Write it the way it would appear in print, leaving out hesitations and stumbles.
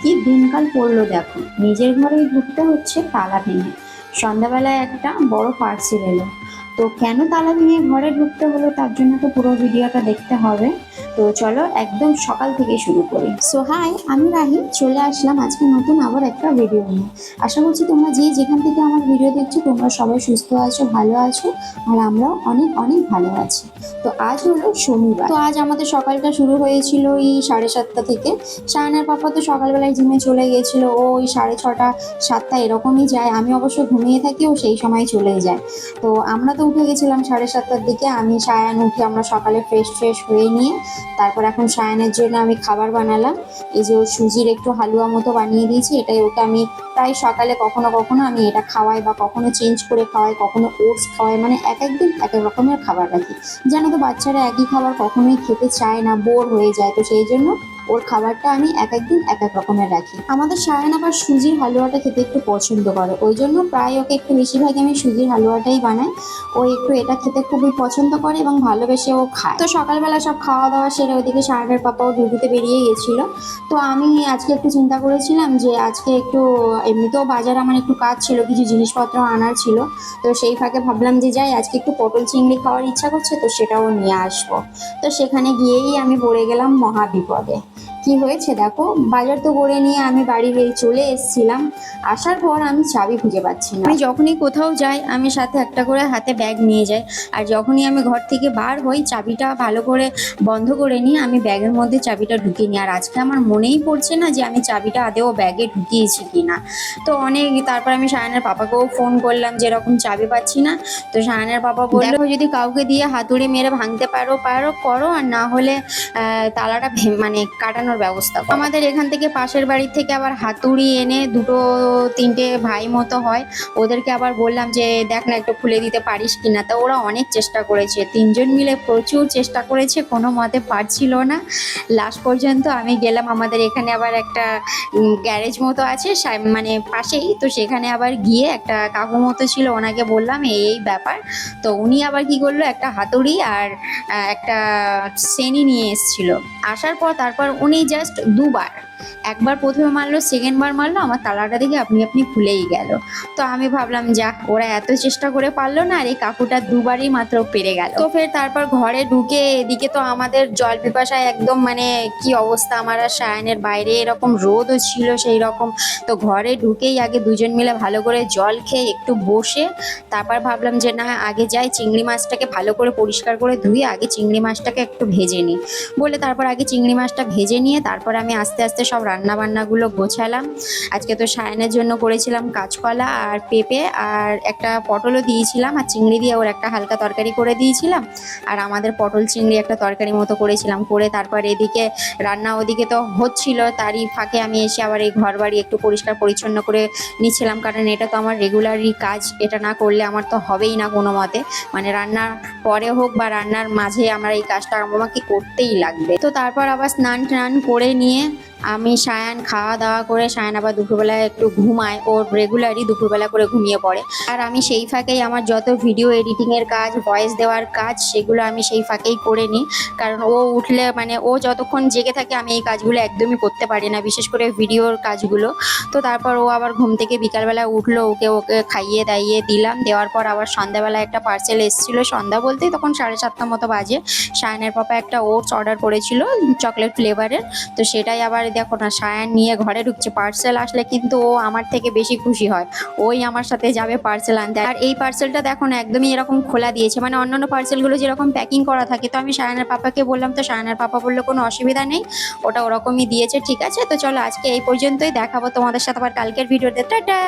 কি দিনকাল পড়লো দেখো, নিজের ঘরেই ঢুকতে হচ্ছে তালা ভেঙে। সন্ধ্যাবেলায় একটা বড় পার্সেল এলো। তো কেন তালা ভেঙে ঘরে ঢুকতে হলো তার জন্য তো পুরো ভিডিওটা দেখতে হবে। তো চলো একদম সকাল থেকে শুরু করি। সো হাই, আমি রাহি, চলে আসলাম আজকে নতুন আবার একটা ভিডিও নিয়ে। আশা করছি তোমরা যে যেখান থেকে আমার ভিডিও দেখছো তোমরা সবাই সুস্থ আছো, ভালো আছো, আর আমরাও অনেক অনেক ভালো আছি। তো আজ হলো শনিবার। তো আজ আমাদের সকালটা শুরু হয়েছিল এই 7:30 থেকে। শাহানার পাপা তো সকালবেলায় জিমে চলে গেছিল, ও ওই 6:30 7টা এরকমই যায়। আমি অবশ্য ঘুমিয়ে থাকি, ও সেই সময় চলে যায়। তো আমরা তো উঠে গেছিলাম 7:30টার দিকে। আমি সায়ান উঠে আমরা সকালে ফ্রেশ ফ্রেশ হয়ে নিয়ে তারপর এখন সায়ানের জন্য আমি খাবার বানালাম। এই যে ওর সুজির একটু হালুয়া মতো বানিয়ে দিয়েছি, এটাই ওকে আমি প্রায় সকালে কখনো কখনো আমি এটা খাওয়াই, বা কখনো চেঞ্জ করে খাওয়াই, কখনো ওটস খাওয়াই, মানে এক একদিন এক এক রকমের খাবার রাখি। জানো তো বাচ্চারা একই খাবার কখনোই খেতে চায় না, বোর হয়ে যায়। তো সেই জন্য ওর খাবারটা আমি এক একদিন এক এক রকমের রাখি। আমাদের সায়ান আবার সুজির হালুয়াটা খেতে একটু পছন্দ করে, ওই জন্য প্রায় ওকে একটু বেশিরভাগই আমি সুজির হালুয়াটাই বানাই। ও একটু এটা খেতে খুবই পছন্দ করে এবং ভালোবেসে ও খায়। তো সকালবেলা সব খাওয়া দাওয়া সেরে ওইদিকে সায়ানের পাপাও ডিউটিতে বেরিয়ে গেছিল। তো আমি আজকে একটু চিন্তা করেছিলাম যে আজকে একটু এমনিতেও বাজার আমার একটু কাজ ছিল, কিছু জিনিসপত্র আনার ছিল। তো সেই ফাঁকে ভাবলাম যে যাই, আজকে একটু পটল চিংড়ি খাওয়ার ইচ্ছা করছে, তো সেটাও নিয়ে আসবো। তো সেখানে গিয়েই আমি পড়ে গেলাম মহা বিপদে। কি হয়েছে দেখো, বাজার তো করে নিয়ে আমি বাড়ি চলে এসেছিলাম। আসার পর আমি চাবি খুঁজে পাচ্ছি না। আমি যখনই কোথাও যাই আমি সাথে একটা করে হাতে ব্যাগ নিয়ে যাই, আর যখনই আমি ঘর থেকে বার হই চাবিটা ভালো করে বন্ধ করে নিয়ে আমি ব্যাগের মধ্যে চাবিটা ঢুকিয়ে নিই। আর আজকে আমার মনেই পড়ছে না যে আমি চাবিটা আদেও ব্যাগে ঢুকিয়েছি কিনা। তো তারপর আমি সায়ানের পাপাকেও ফোন করলাম যে এরকম চাবি পাচ্ছি না। তো সায়ানের পাপা বললো যদি কাউকে দিয়ে হাতুড়ি মেরে ভাঙতে পারো পারো করো, আর না হলে তালাটা মানে কাটানোর ব্যবস্থা করো। আমাদের এখান থেকে পাশের বাড়ির থেকে আবার হাতুড়ি এনে দুটো তিনটে ভাই মতো হয়, ওদেরকে আবার বললাম যে দেখ না একটু খুলে দিতে পারিস কিনা। তো ওরা অনেক চেষ্টা করেছে, তিনজন মিলে প্রচুর চেষ্টা করেছে, কোনো মতে পারছিল না। লাস্ট পর্যন্ত আমি গেলাম, আমাদের এখানে আবার একটা গ্যারেজ মতো আছে মানে পাশেই, তো সেখানে আবার গিয়ে একটা কাকু মতো ছিল, ওনাকে বললাম এই ব্যাপার। তো উনি আবার কি করলো, একটা হাতুড়ি আর একটা সেনি নিয়ে এসেছিল। আসার পর তারপর উনি জাস্ট দুবার, একবার প্রথমে মারলো, সেকেন্ড বার মারলো, আমার তালাটা দেখে আপনি আপনি খুলেই গেল। তো আমি ভাবলাম যাক, ওরা এত চেষ্টা করে পারলো না, আর এই কাকুটা দুবারই মাত্র পেরে গেল। তো ফের তারপর ঘরে ঢুকে এদিকে তো আমাদের জল পিপাসায় একদম মানে কি অবস্থা আমার আর সায়ানের। বাইরে এরকম রোদও ছিল সেই রকম। তো ঘরে ঢুকেই আগে দুজন মিলে ভালো করে জল খেয়ে একটু বসে তারপর ভাবলাম যে না আগে যাই চিংড়ি মাছটাকে ভালো করে পরিষ্কার করে ধুয়ে আগে চিংড়ি মাছটাকে একটু ভেজে নিই বলে, তারপর আগে চিংড়ি মাছটা ভেজে নিয়ে তারপর আমি আস্তে আস্তে সব রান্না বান্নাগুলো গোছালাম। আজকে তো সায়ানের জন্য করেছিলাম কাঁচকলা আর পেঁপে, আর একটা পটলও দিয়েছিলাম, আর চিংড়ি দিয়ে ওর একটা হালকা তরকারি করে দিয়েছিলাম, আর আমাদের পটল চিংড়ি একটা তরকারি মতো করেছিলাম। করে তারপর এদিকে রান্না ওদিকে তো হচ্ছিল, তারই ফাঁকে আমি এসে আবার এই ঘর বাড়ি একটু পরিষ্কার পরিচ্ছন্ন করে নিচ্ছিলাম, কারণ এটা তো আমার রেগুলারই কাজ, এটা না করলে আমার তো হবেই না কোনো মতে। মানে রান্নার পরে হোক বা রান্নার মাঝে আমার এই কাজটা আমাকে করতেই লাগবে। তো তারপর আবার স্নান টান করে নিয়ে আমি সায়ান খাওয়া দাওয়া করে, সায়ান আবার দুপুরবেলায় একটু ঘুমায়, ওর রেগুলারই দুপুরবেলা করে ঘুমিয়ে পড়ে। আর আমি সেই ফাঁকেই আমার যত ভিডিও এডিটিংয়ের কাজ, ভয়েস দেওয়ার কাজ, সেগুলো আমি সেই ফাঁকেই করে নিই। কারণ ও উঠলে মানে ও যতক্ষণ জেগে থাকে আমি এই কাজগুলো একদমই করতে পারি না, বিশেষ করে ভিডিওর কাজগুলো। তো তারপর ও আবার ঘুম থেকে বিকালবেলা উঠলো, ওকে ওকে খাইয়ে দাইয়ে দিলাম। দেওয়ার পর আবার সন্ধ্যাবেলা একটা পার্সেল এসেছিলো, সন্ধ্যা বলতেই তখন 7:30 মতো বাজে। সায়ানের পাপা একটা ওটস অর্ডার করেছিল চকলেট ফ্লেভারের। তো সেটাই আবার দেখো না সায়ান নিয়ে ঘরে ঢুকছে। পার্সেল আসলে কিন্তু ও আমার থেকে বেশি খুশি হয়, ওই আমার সাথে যাবে পার্সেল আনতে। আর এই পার্সেলটা দেখো না একদমই এরকম খোলা দিয়েছে, মানে অন্যান্য পার্সেলগুলো যেরকম প্যাকিং করা থাকে। তো আমি সায়ানের পাপাকে বললাম, তো সায়ানের পাপা বললো কোনো অসুবিধা নেই, ওটা ওরকমই দিয়েছে, ঠিক আছে। তো চলো আজকে এই পর্যন্তই, দেখাবো তোমাদের সাথে আবার কালকের ভিডিওতে। টাটা।